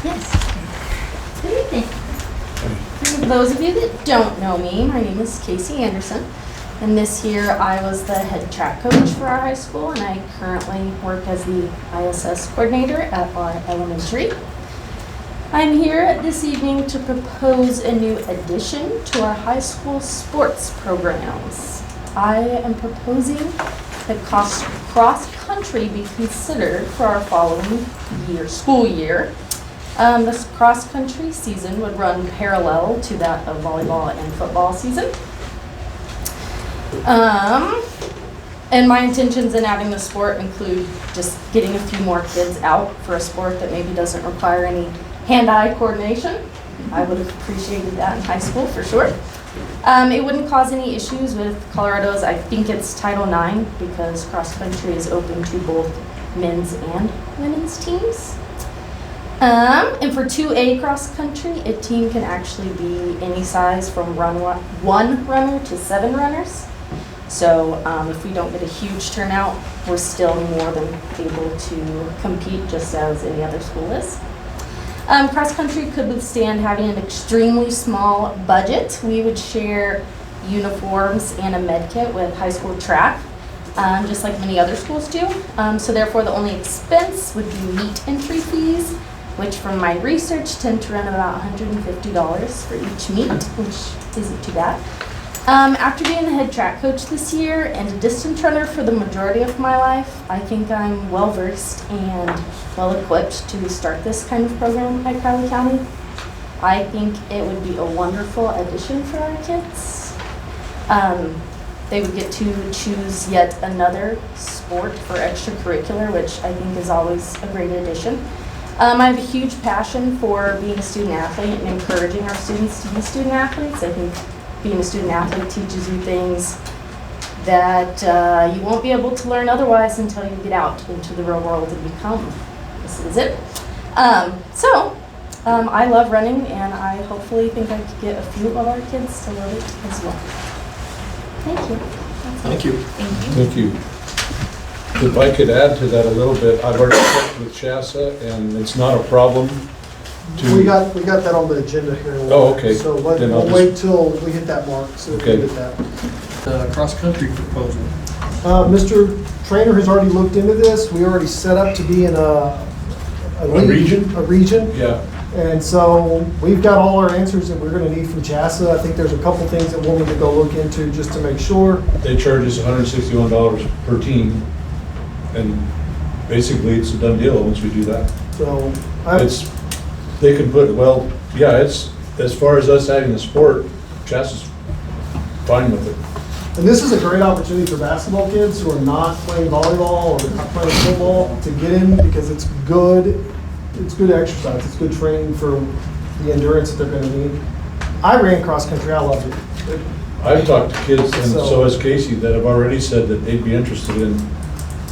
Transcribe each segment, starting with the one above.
Yes. Good evening. For those of you that don't know me, my name is Kacey Anderson, and this year I was the head track coach for our high school, and I currently work as the ISS coordinator at our elementary. I'm here this evening to propose a new addition to our high school sports programs. I am proposing that cross-country be considered for our following school year. This cross-country season would run parallel to that of volleyball and football season. And my intentions in adding the sport include just getting a few more kids out for a sport that maybe doesn't require any hand-eye coordination. I would have appreciated that in high school for sure. It wouldn't cause any issues with Colorado's, I think it's Title IX, because cross-country is open to both men's and women's teams. And for 2A cross-country, a team can actually be any size from one runner to 7 runners. So if we don't get a huge turnout, we're still more than able to compete just as any other school is. Cross-country could withstand having an extremely small budget. We would share uniforms and a med kit with high school track, just like many other schools do. So therefore, the only expense would be meet entry fees, which from my research tend to run about $150 for each meet, which isn't too bad. After being the head track coach this year and a distance runner for the majority of my life, I think I'm well versed and well equipped to start this kind of program at Crowley County. I think it would be a wonderful addition for our kids. They would get to choose yet another sport for extracurricular, which I think is always a great addition. I have a huge passion for being a student athlete and encouraging our students to be student athletes. I think being a student athlete teaches you things that you won't be able to learn otherwise until you get out into the real world and become a citizen. I love running, and I hopefully think I could get a few of our kids to love it as well. Thank you. Thank you. Thank you. If I could add to that a little bit, I've already checked with CHSAA, and it's not a problem to... We got that on the agenda here. in a Oh, while. okay. So Then we'll I'll wait till we hit that mark, so Okay. we'll get that. The cross-country proposal. Mr. Trainer has already looked into this. We already set up to be in a region? A region. Yeah, And so we've got all our answers that we're going to need from CHSAA. I think there's a couple things that we'll need to go look into just to make sure. they charge us $161 per team, and basically it's a done deal once we do that. So They can put, well, yeah, it's, as far as us adding the sport, CHSAA's fine with it. and this is a great opportunity for basketball kids who are not playing volleyball or not playing football to get in, because it's good exercise. It's good training for the endurance that they're going to need. I ran cross country. I loved it. I've talked to kids, and so has Kacey, that have already said that they'd be interested in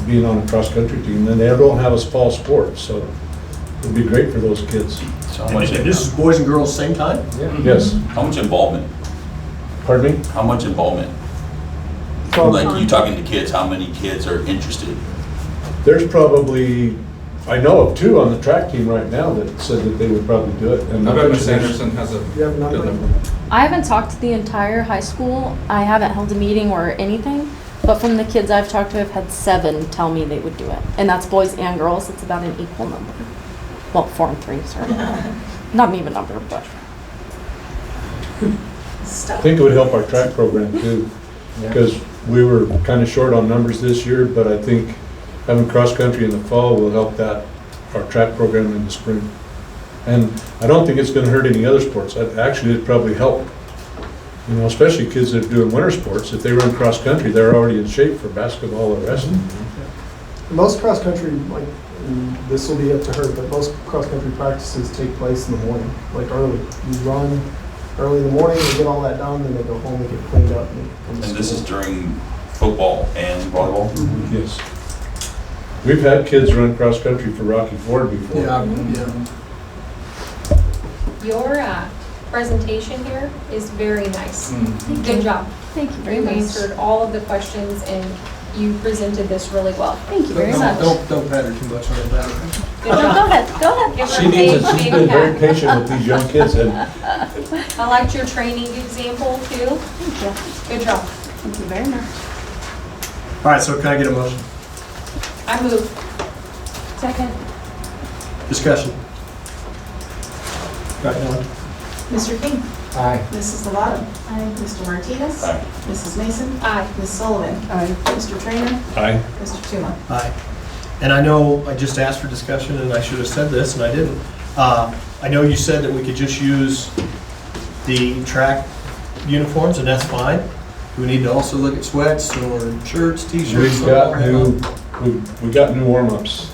being on a cross-country team, and they don't have a fall sport, so it'd be great for those kids. So how much, and this is boys and girls same time? Yes. How much involvement? Pardon me? How much involvement? So, Like you talking to kids, how many kids are interested? There's probably, I know of 2 on the track team right now that said that they would probably do it. And I bet Ms. Anderson has a you have a good number? number. I haven't talked to the entire high school. I haven't held a meeting or anything, but from the kids I've talked to, I've had 7 tell me they would do it. And that's boys and girls. It's about an equal number. Well, 4 and 3, sorry. Not an even number, but. I think it would help our track program too, because we were kind of short on numbers this year, but I think having cross-country in the fall will help that, our track program in the spring. And I don't think it's gonna hurt any other sports. Actually, it'd probably help. You know, especially kids that are doing winter sports. If they run cross-country, they're already in shape for basketball or wrestling. Most cross country, like, and this will be up to her, but most cross country practices take place in the morning, like early. You run early in the morning, you get all that done, then they go home and get cleaned up. And this is during football and volleyball? Yes. We've had kids run cross-country for Rocky Ford before. Your presentation here is very nice. Thank Good you. job. Thank you very You much. answered all of the questions, and you presented this really well. Thank you very much. Don't pat her too much on the back. Good No, job. go ahead, go ahead. Give her She a needs it, big, she's big been very pat. patient with these young kids, and I liked your training example too. Thank you. Good job. Thank you very much. All right, so can I get a motion? I move. Second. Discussion. Right, Helen? Mr. King. Aye. Mrs. Lovato. Aye. Mr. Martinez. Aye. Mrs. Mason. Aye. Ms. Sullivan. Aye. Mr. Trainer. I, Mr. Tuma. Aye. And I know I just asked for discussion, and I should have said this, and I didn't. I know you said that we could just use the track uniforms, and that's fine. Do we need to also look at sweats or shirts, t-shirts? we've got new, we've got new warm-ups.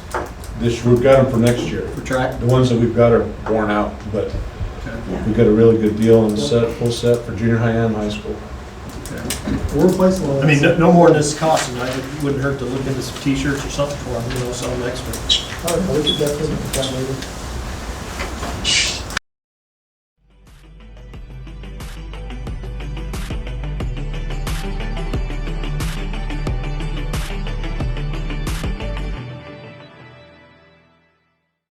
We've got them for next year. For track? The ones that we've got are worn out, but Okay. we've got a really good deal on the set, full set for junior high and high school. We're replacing all I mean, that. no more than this is costing. It wouldn't hurt to look into some t-shirts or something for them, sell them extra. We could definitely look at that later.